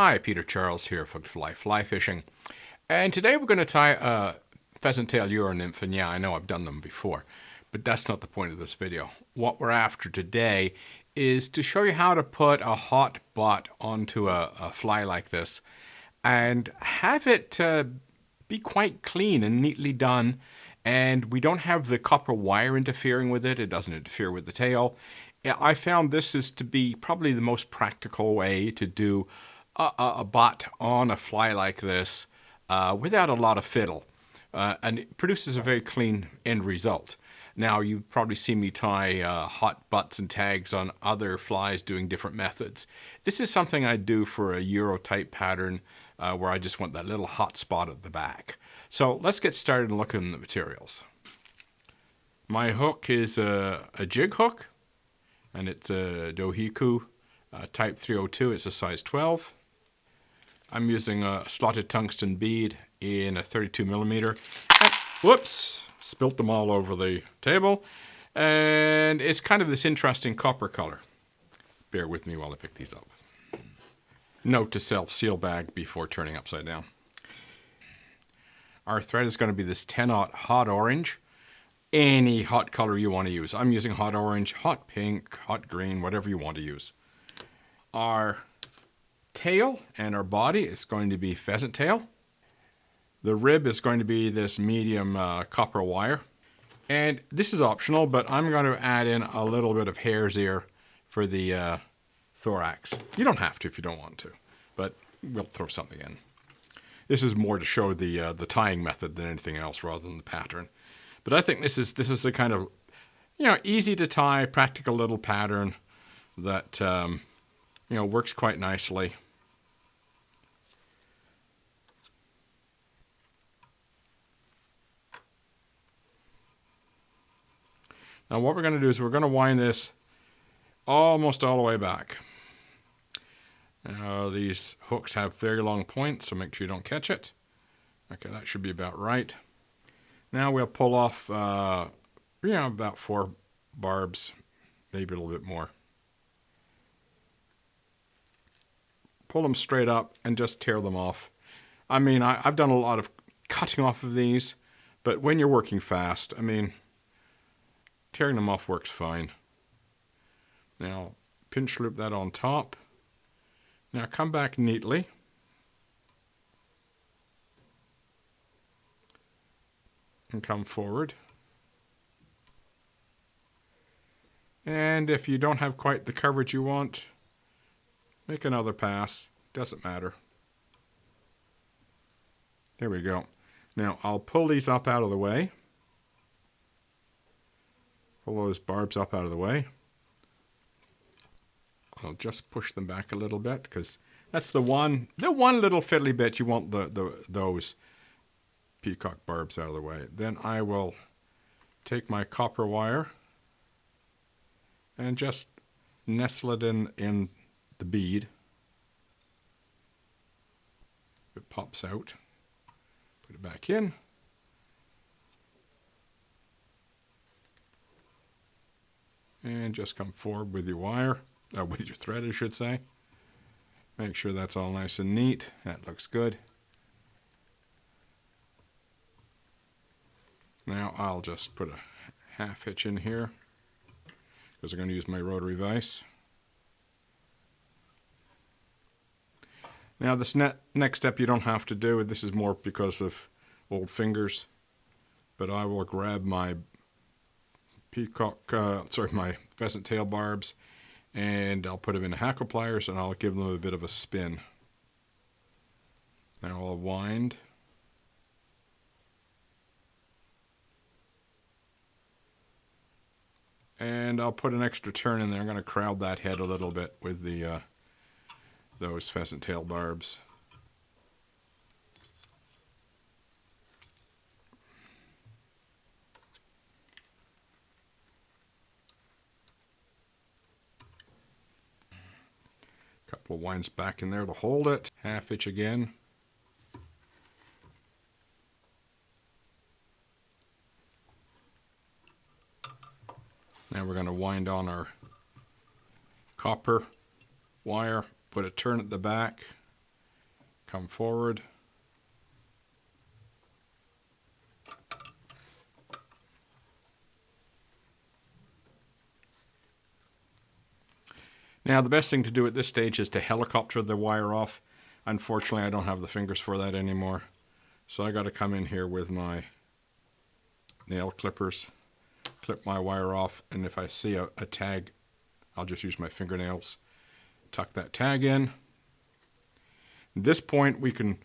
Hi, Peter Charles here from Fly Fishing. And today we're going to tie a pheasant tail Nymph. And yeah, I know I've done them before, but that's not the point of this video. What we're after today is to show you how to put a hot butt onto a fly like this and have it be quite clean and neatly done. And we don't have the copper wire interfering with it. It doesn't interfere with the tail. I found this is to be probably the most practical way to do a butt on a fly like this without a lot of fiddle. And it produces a very clean end result. Now, you've probably seen me tie hot butts and tags on other flies doing different methods. This is something I do for a Euro type pattern where I just want that little hot spot at the back. So let's get started and look at the materials. My hook is a jig hook, and it's a Dohiku type 302. It's a size 12. I'm using a slotted tungsten bead in a 32 millimeter. And, whoops, spilt them all over the table. And it's kind of this interesting copper color. Bear with me while I pick these up. Note to self, seal bag before turning upside down. Our thread is going to be this 10-aught hot orange. Any hot color you want to use. I'm using hot orange, hot pink, hot green, whatever you want to use. Our tail and our body is going to be pheasant tail. The rib is going to be this medium copper wire. And this is optional, but I'm going to add in a little bit of hare's ear for the thorax. You don't have to if you don't want to, but we'll throw something in. This is more to show the tying method than anything else rather than the pattern. But I think this is a kind of, easy to tie, practical little pattern that, works quite nicely. Now what we're going to do is we're going to wind this almost all the way back. These hooks have very long points, so make sure you don't catch it. Okay, that should be about right. Now we'll pull off, about 4 barbs, maybe a little bit more. Pull them straight up and just tear them off. I mean, I've done a lot of cutting off of these, but when you're working fast, tearing them off works fine. Now, pinch loop that on top. Now come back neatly. And come forward. And if you don't have quite the coverage you want, make another pass. Doesn't matter. There we go. Now I'll pull these up out of the way. Pull those barbs up out of the way. I'll just push them back a little bit because that's the one little fiddly bit you want those peacock barbs out of the way. Then I will take my copper wire and just nestle it in the bead. It pops out. Put it back in. And just come forward with your wire, with your thread I should say. Make sure that's all nice and neat. That looks good. Now I'll just put a half hitch in here because I'm going to use my rotary vise. Now this next step you don't have to do. This is more because of old fingers. But I will grab my my pheasant tail barbs, and I'll put them in the hackle pliers and I'll give them a bit of a spin. Now I'll wind. And I'll put an extra turn in there. I'm going to crowd that head a little bit with the those pheasant tail barbs. Couple of winds back in there to hold it. Half hitch again. Now we're going to wind on our copper wire, put a turn at the back, come forward. Now, the best thing to do at this stage is to helicopter the wire off. Unfortunately, I don't have the fingers for that anymore. So I got to come in here with my nail clippers, clip my wire off, and if I see a tag, I'll just use my fingernails, tuck that tag in. At this point, we can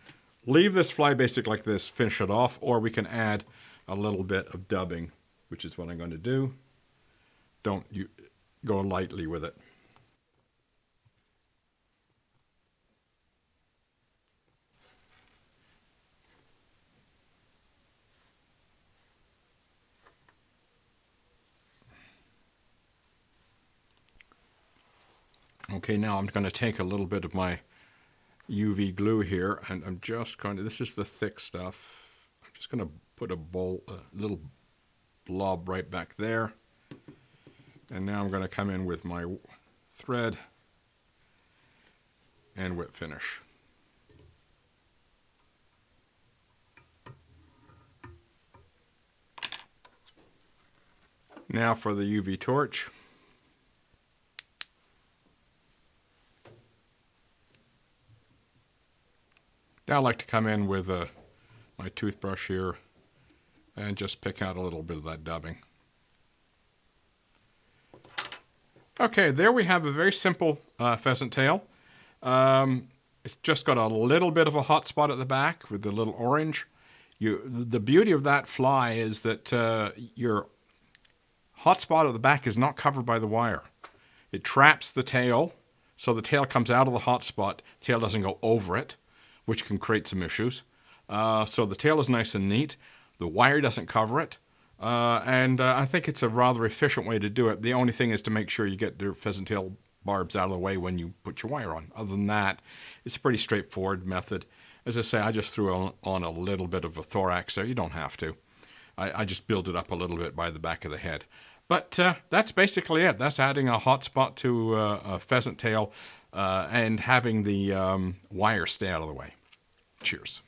leave this fly basic like this, finish it off, or we can add a little bit of dubbing, which is what I'm going to do. Don't go lightly with it. Okay, now I'm going to take a little bit of my UV glue here, and I'm just going to, this is the thick stuff, I'm just going to put a little blob right back there. And now I'm going to come in with my thread and whip finish. Now for the UV torch. Now I like to come in with my toothbrush here and just pick out a little bit of that dubbing. Okay, there we have a very simple pheasant tail. It's just got a little bit of a hot spot at the back with the little orange. The beauty of that fly is that your hot spot at the back is not covered by the wire. It traps the tail, so the tail comes out of the hot spot. The tail doesn't go over it, which can create some issues. So the tail is nice and neat. The wire doesn't cover it. And I think it's a rather efficient way to do it. The only thing is to make sure you get the pheasant tail barbs out of the way when you put your wire on. Other than that, it's a pretty straightforward method. As I say, I just threw on a little bit of a thorax there. You don't have to. I just build it up a little bit by the back of the head. But that's basically it. That's adding a hot spot to a pheasant tail and having the wire stay out of the way. Cheers.